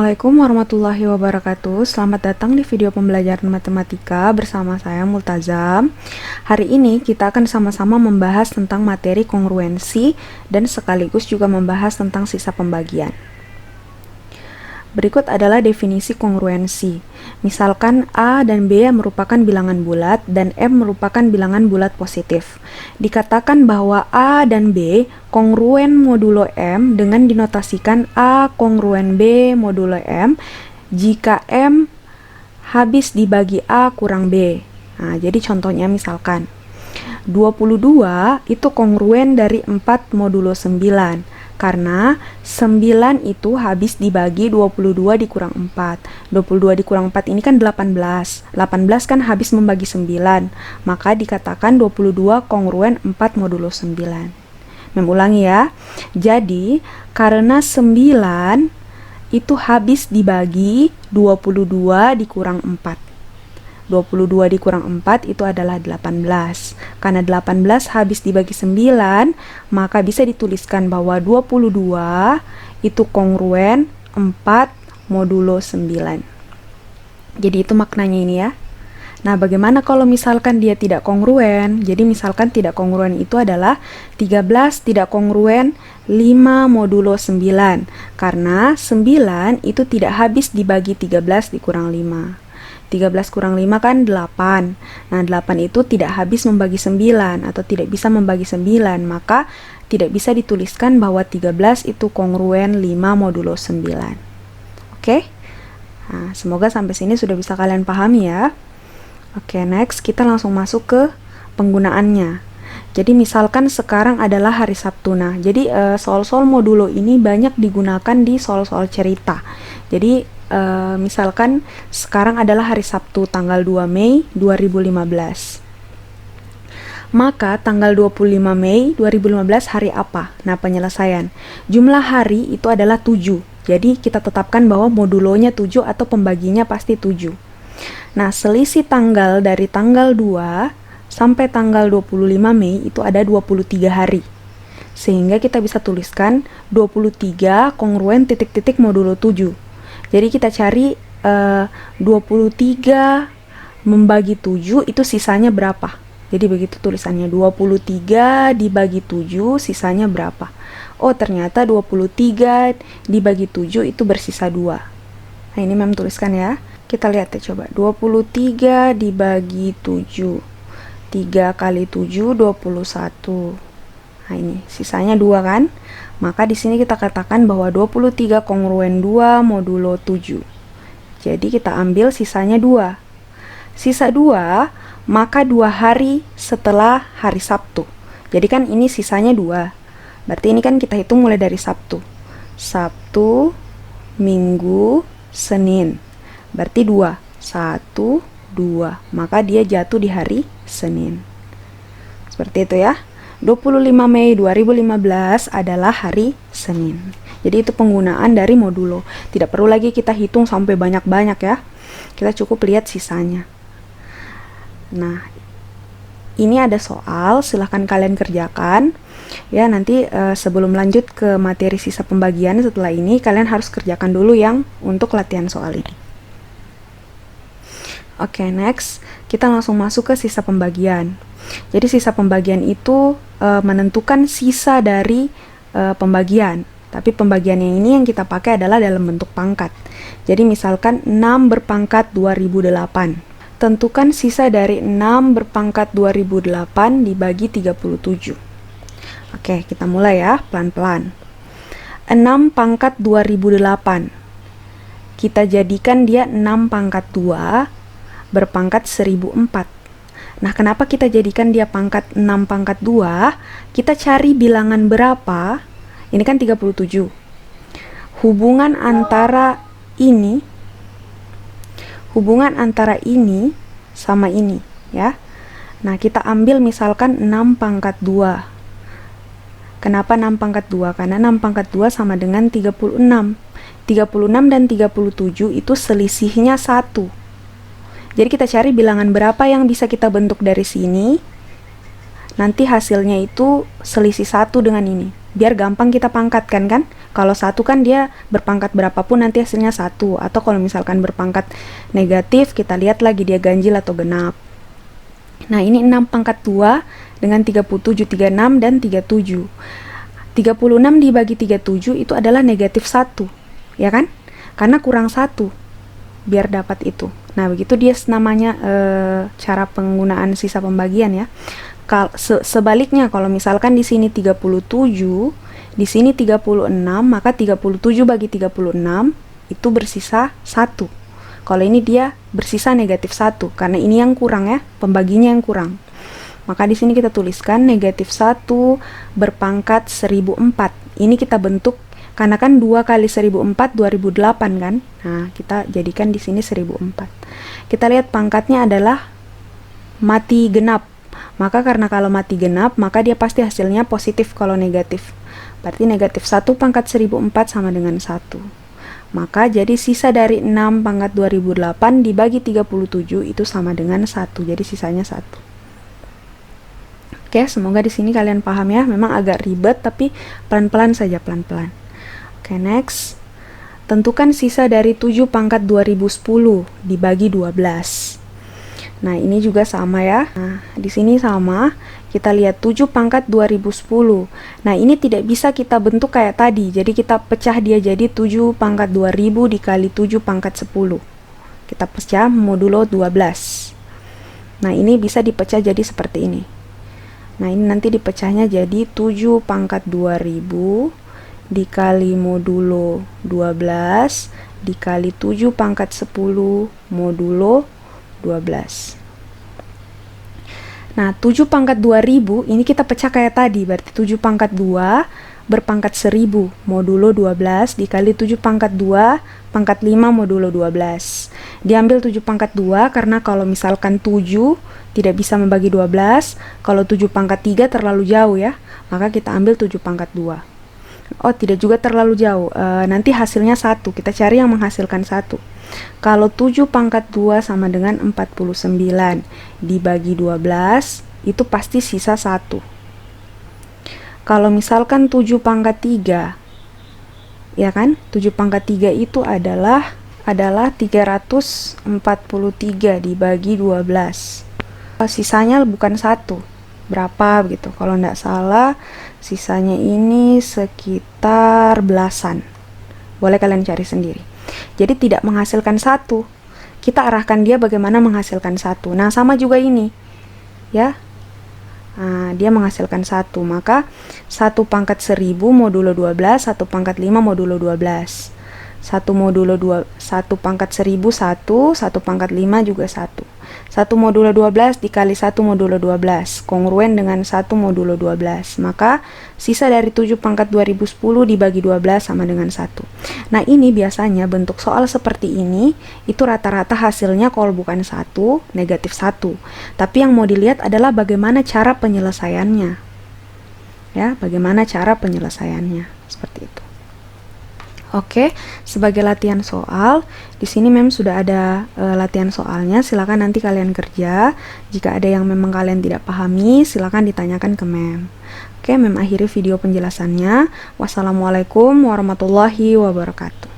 Assalamualaikum warahmatullahi wabarakatuh. Selamat datang di video pembelajaran matematika bersama saya Multazam. Hari ini kita akan sama-sama membahas tentang materi kongruensi dan sekaligus juga membahas tentang sisa pembagian. Berikut adalah definisi kongruensi. Misalkan A dan B merupakan bilangan bulat dan M merupakan bilangan bulat positif. Dikatakan bahwa A dan B kongruen modulo M dengan dinotasikan A kongruen B modulo M jika M habis dibagi A kurang B. Nah, jadi contohnya misalkan 22 itu kongruen dari 4 modulo 9. Karena 9 itu habis dibagi 22 dikurang 4. 22 dikurang 4 ini kan 18. 18 kan habis membagi 9. Maka dikatakan 22 kongruen 4 modulo 9. Mengulangi ya. Jadi, karena 9 itu habis dibagi 22 dikurang 4. 22 dikurang 4 itu adalah 18. Karena 18 habis dibagi 9, maka bisa dituliskan bahwa 22 itu kongruen 4 modulo 9. Jadi itu maknanya ini ya. Nah, bagaimana kalau misalkan dia tidak kongruen? Jadi misalkan tidak kongruen itu adalah 13 tidak kongruen 5 modulo 9. Karena 9 itu tidak habis dibagi 13 dikurang 5. 13 kurang 5 kan 8. Nah, 8 itu tidak habis membagi 9 atau tidak bisa membagi 9, maka tidak bisa dituliskan bahwa 13 itu kongruen 5 modulo 9. Oke? Nah, semoga sampai sini sudah bisa kalian pahami ya. Oke, next kita langsung masuk ke penggunaannya. Jadi misalkan sekarang adalah hari Sabtu. Nah, jadi soal-soal modulo ini banyak digunakan di soal-soal cerita. Jadi misalkan sekarang adalah hari Sabtu tanggal 2 Mei 2015. Maka tanggal 25 Mei 2015 hari apa? Nah, penyelesaian. Jumlah hari itu adalah 7. Jadi kita tetapkan bahwa modulonya 7 atau pembaginya pasti 7. Nah, selisih tanggal dari tanggal 2 sampai tanggal 25 Mei itu ada 23 hari. Sehingga kita bisa tuliskan 23 kongruen titik-titik modulo 7. Jadi kita cari 23 membagi 7 itu sisanya berapa. Jadi begitu tulisannya, 23 dibagi 7 sisanya berapa. Oh, ternyata 23 dibagi 7 itu bersisa 2. Nah, ini Mem tuliskan ya. Kita lihat ya coba. 23 dibagi 7. 3 kali 7 21. Nah, ini sisanya 2 kan? Maka di sini kita katakan bahwa 23 kongruen 2 modulo 7. Jadi kita ambil sisanya 2. Sisa 2, maka 2 hari setelah hari Sabtu. Jadi kan ini sisanya 2. Berarti ini kan kita hitung mulai dari Sabtu. Sabtu, Minggu, Senin. Berarti 2. 1, 2. Maka dia jatuh di hari Senin. Seperti itu ya. 25 Mei 2015 adalah hari Senin. Jadi itu penggunaan dari modulo. Tidak perlu lagi kita hitung sampai banyak-banyak ya. Kita cukup lihat sisanya. Nah, ini ada soal, silahkan kalian kerjakan. Ya, nanti sebelum lanjut ke materi sisa pembagian setelah ini, kalian harus kerjakan dulu yang untuk latihan soal ini. Oke, next. Kita langsung masuk ke sisa pembagian. Jadi sisa pembagian itu menentukan sisa dari pembagian. Tapi pembagian yang ini yang kita pakai adalah dalam bentuk pangkat. Jadi misalkan 6 berpangkat 2008. Tentukan sisa dari 6 berpangkat 2008 dibagi 37. Oke, kita mulai ya, pelan-pelan. 6 pangkat 2008. Kita jadikan dia 6 pangkat 2 berpangkat 1004. Nah, kenapa kita jadikan dia pangkat 6 pangkat 2? Kita cari bilangan berapa? Ini kan 37. Hubungan antara ini sama ini, ya. Nah, kita ambil misalkan 6 pangkat 2. Kenapa 6 pangkat 2? Karena 6 pangkat 2 sama dengan 36. 36 dan 37 itu selisihnya 1. Jadi kita cari bilangan berapa yang bisa kita bentuk dari sini. Nanti hasilnya itu selisih 1 dengan ini. Biar gampang kita pangkatkan kan. Kalau 1 kan dia berpangkat berapapun nanti hasilnya 1. Atau kalau misalkan berpangkat negatif, kita lihat lagi dia ganjil atau genap. Nah, ini 6 pangkat 2 dengan 37, 36, dan 37. 36 dibagi 37 itu adalah negatif 1, ya kan? Karena kurang 1 biar dapat itu. Nah, begitu dia namanya cara penggunaan sisa pembagian ya. Sebaliknya kalau misalkan di sini 37, di sini 36, maka 37 bagi 36 itu bersisa 1. Kalau ini dia bersisa negatif 1 karena ini yang kurang ya, pembaginya yang kurang. Maka di sini kita tuliskan negatif 1 berpangkat 1004. Ini kita bentuk karena kan 2 kali 1004 2008 kan. Nah, kita jadikan di sini 1004. Kita lihat pangkatnya adalah mati genap. Maka karena kalau mati genap, maka dia pasti hasilnya positif kalau negatif. Berarti negatif 1 pangkat 1004 sama dengan 1. Maka jadi sisa dari 6 pangkat 2008 dibagi 37 itu sama dengan 1. Jadi sisanya 1. Oke, semoga di sini kalian paham ya. Memang agak ribet tapi pelan-pelan saja, pelan-pelan. Oke, next. Tentukan sisa dari 7 pangkat 2010 dibagi 12. Nah, ini juga sama ya. Nah, di sini sama. Kita lihat 7 pangkat 2010. Nah, ini tidak bisa kita bentuk kayak tadi. Jadi kita pecah dia jadi 7 pangkat 2000 dikali 7 pangkat 10. Kita pecah modulo 12. Nah, ini bisa dipecah jadi seperti ini. Nah, ini nanti dipecahnya jadi 7 pangkat 2000 dikali modulo 12 dikali 7 pangkat 10 modulo 12. Nah, 7 pangkat 2000 ini kita pecah kayak tadi, berarti 7 pangkat 2 berpangkat 1000 modulo 12 dikali 7 pangkat 2 pangkat 5 modulo 12. Diambil 7 pangkat 2 karena kalau misalkan 7 tidak bisa membagi 12, kalau 7 pangkat 3 terlalu jauh ya, maka kita ambil 7 pangkat 2. Oh, tidak juga terlalu jauh, nanti hasilnya 1, kita cari yang menghasilkan 1. Kalau 7 pangkat 2 sama dengan 49 dibagi 12 itu pasti sisa 1. Kalau misalkan 7 pangkat 3, ya kan, 7 pangkat 3 itu adalah 343 dibagi 12. Sisanya bukan 1, berapa begitu. Kalau tidak salah sisanya ini sekitar belasan. Boleh kalian cari sendiri. Jadi tidak menghasilkan 1. Kita arahkan dia bagaimana menghasilkan 1. Nah, sama juga ini. Ya. Nah, dia menghasilkan 1. Maka 1 pangkat 1000 modulo 12, 1 pangkat 5 modulo 12. 1 modulo 1 pangkat 1000 1, 1 pangkat 5 juga 1. 1 modulo 12 dikali 1 modulo 12 kongruen dengan 1 modulo 12. Maka sisa dari 7 pangkat 2010 dibagi 12 sama dengan 1. Nah, ini biasanya bentuk soal seperti ini itu rata-rata hasilnya kalau bukan 1, negatif 1. Tapi yang mau dilihat adalah bagaimana cara penyelesaiannya. Ya, bagaimana cara penyelesaiannya. Seperti itu. Oke, sebagai latihan soal, di sini mem sudah ada latihan soalnya. Silakan nanti kalian kerja. Jika ada yang memang kalian tidak pahami, silakan ditanyakan ke mem. Oke, mem akhiri video penjelasannya. Wassalamualaikum warahmatullahi wabarakatuh.